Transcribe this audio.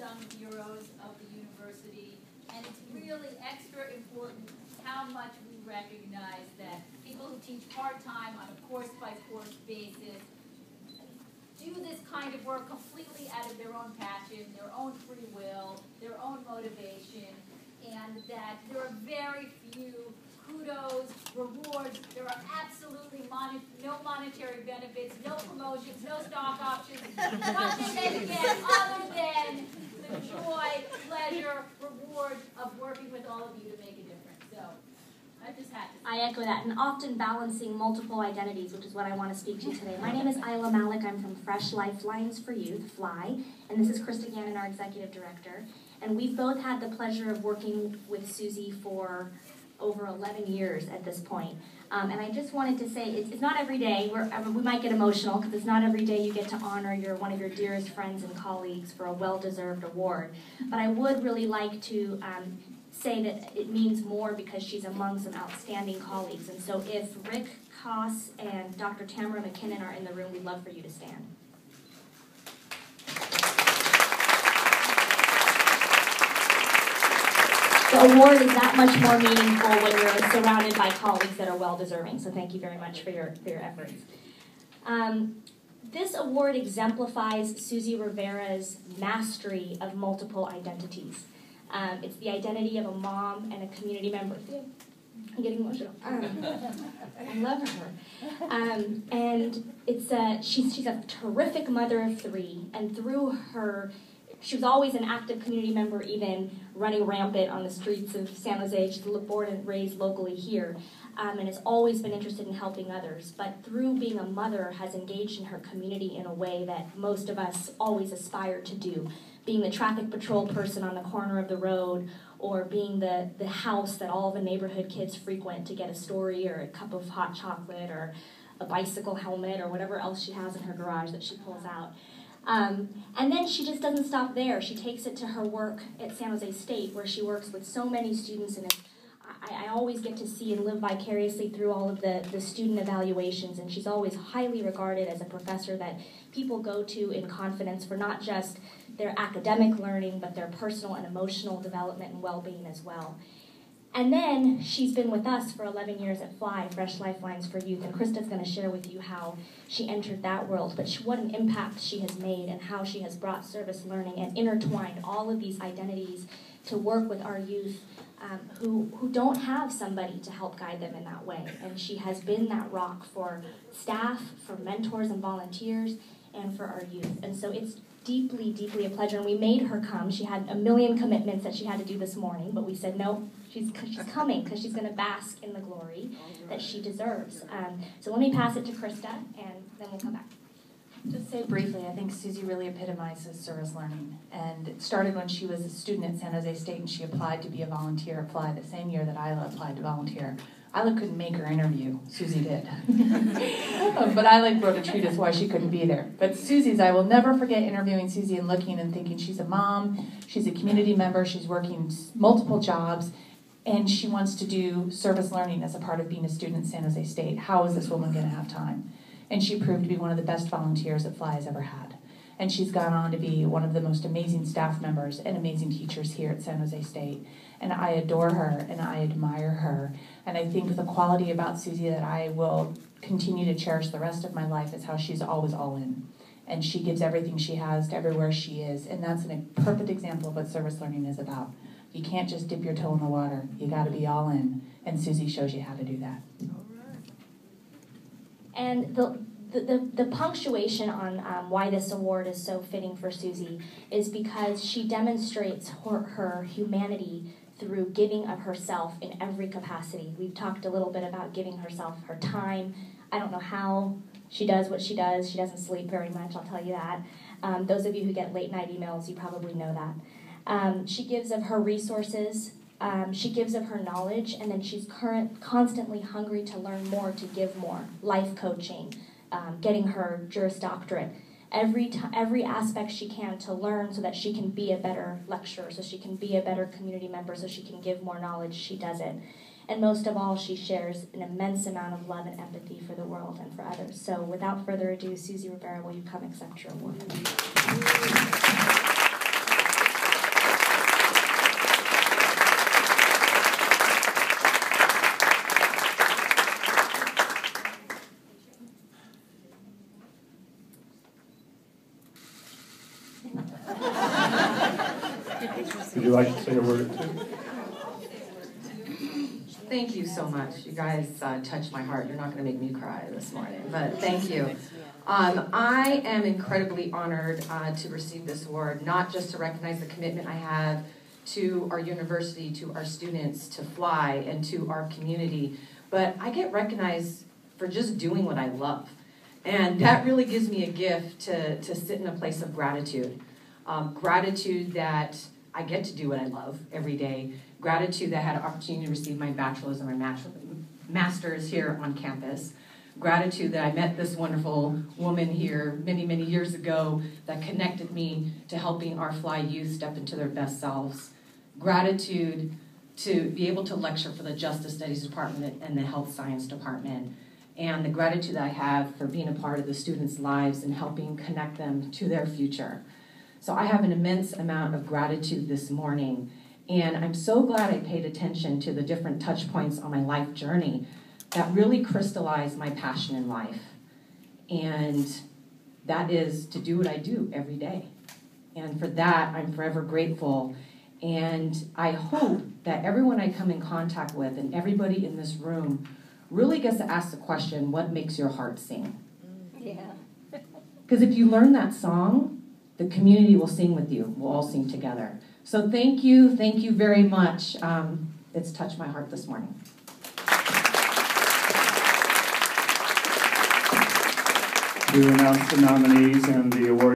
unsung heroes of the university, and it's really extra important how much we recognize that people who teach part-time on a course-by-course basis do this kind of work completely out of their own passion, their own free will, their own motivation, and that there are very few kudos, rewards. There are absolutely no monetary benefits, no promotions, no stock options, nothing they get other than the joy, pleasure, reward of working with all of you to make a difference. So I just had to say. I echo that, and often balancing multiple identities, which is what I want to speak to today. My name is Isla Malik. I'm from Fresh Lifelines for Youth, FLY, and this is Krista Gannon, our executive director. And we've both had the pleasure of working with Susie for over 11 years at this point. And I just wanted to say, it's not every day, we might get emotional, because it's not every day you get to honor one of your dearest friends and colleagues for a well-deserved award. But I would really like to say that it means more because she's among some outstanding colleagues. And so if Rick Koss and Dr. Tamara McKinnon are in the room, we'd love for you to stand. The award is that much more meaningful when you're surrounded by colleagues that are well-deserving, so thank you very much for your efforts. This award exemplifies Susie Rivera's mastery of multiple identities. It's the identity of a mom and a community member. I'm getting emotional. I love her. And she's a terrific mother of 3, and through her, she was always an active community member, even running rampant on the streets of San Jose. She's born and raised locally here, and has always been interested in helping others. But through being a mother, has engaged in her community in a way that most of us always aspire to do. Being the traffic patrol person on the corner of the road, or being the house that all the neighborhood kids frequent to get a story or a cup of hot chocolate or a bicycle helmet or whatever else she has in her garage that she pulls out. And then she just doesn't stop there. She takes it to her work at San Jose State, where she works with so many students, and I always get to see and live vicariously through all of the student evaluations, and she's always highly regarded as a professor that people go to in confidence for not just their academic learning, but their personal and emotional development and well-being as well. And then she's been with us for 11 years at FLY, Fresh Lifelines for Youth, and Krista's going to share with you how she entered that world, but what an impact she has made and how she has brought service learning and intertwined all of these identities to work with our youth who don't have somebody to help guide them in that way. And she has been that rock for staff, for mentors and volunteers, and for our youth. And so it's deeply, deeply a pleasure, and we made her come. She had a million commitments that she had to do this morning, but we said, no, she's coming because she's going to bask in the glory that she deserves. So let me pass it to Krista, and then we'll come back. Just say briefly, I think Susie really epitomizes service learning, and it started when she was a student at San Jose State, and she applied to be a volunteer, the same year that Isla applied to volunteer. Isla couldn't make her interview. Susie did. But Isla wrote a treatise why she couldn't be there. But Susie's, I will never forget interviewing Susie and looking and thinking she's a mom, she's a community member, she's working multiple jobs, and she wants to do service learning as a part of being a student at San Jose State. How is this woman going to have time? And she proved to be one of the best volunteers that FLY has ever had. And she's gone on to be one of the most amazing staff members and amazing teachers here at San Jose State. And I adore her and I admire her. And I think the quality about Susie that I will continue to cherish the rest of my life is how she's always all in. And she gives everything she has to everywhere she is. And that's a perfect example of what service learning is about. You can't just dip your toe in the water. You got to be all in. And Susie shows you how to do that. And the punctuation on why this award is so fitting for Susie is because she demonstrates her humanity through giving of herself in every capacity. We've talked a little bit about giving herself her time. I don't know how she does what she does. She doesn't sleep very much, I'll tell you that. Those of you who get late night emails, you probably know that. She gives of her resources. She gives of her knowledge, and then she's constantly hungry to learn more, to give more. Life coaching, getting her Juris Doctorate. Every aspect she can to learn so that she can be a better lecturer, so she can be a better community member, so she can give more knowledge, she does it. And most of all, she shares an immense amount of love and empathy for the world and for others. So without further ado, Susie Rivera, will you come accept your award? Would you like to say a word or two? Thank you so much. You guys touched my heart. You're not going to make me cry this morning, but thank you. I am incredibly honored to receive this award, not just to recognize the commitment I have to our university, to our students, to Fly, and to our community, but I get recognized for just doing what I love. And that really gives me a gift to sit in a place of gratitude. Gratitude that I get to do what I love every day. Gratitude that I had an opportunity to receive my bachelor's and my master's here on campus. Gratitude that I met this wonderful woman here many, many years ago that connected me to helping our Fly youth step into their best selves. Gratitude to be able to lecture for the Justice Studies Department and the Health Science Department. And the gratitude that I have for being a part of the students' lives and helping connect them to their future. So I have an immense amount of gratitude this morning. And I'm so glad I paid attention to the different touch points on my life journey that really crystallized my passion in life. And that is to do what I do every day. And for that, I'm forever grateful. And I hope that everyone I come in contact with and everybody in this room really gets to ask the question, what makes your heart sing? Yeah. Because if you learn that song, the community will sing with you. We'll all sing together. So thank you very much. It's touched my heart this morning. To announce the nominees and the award.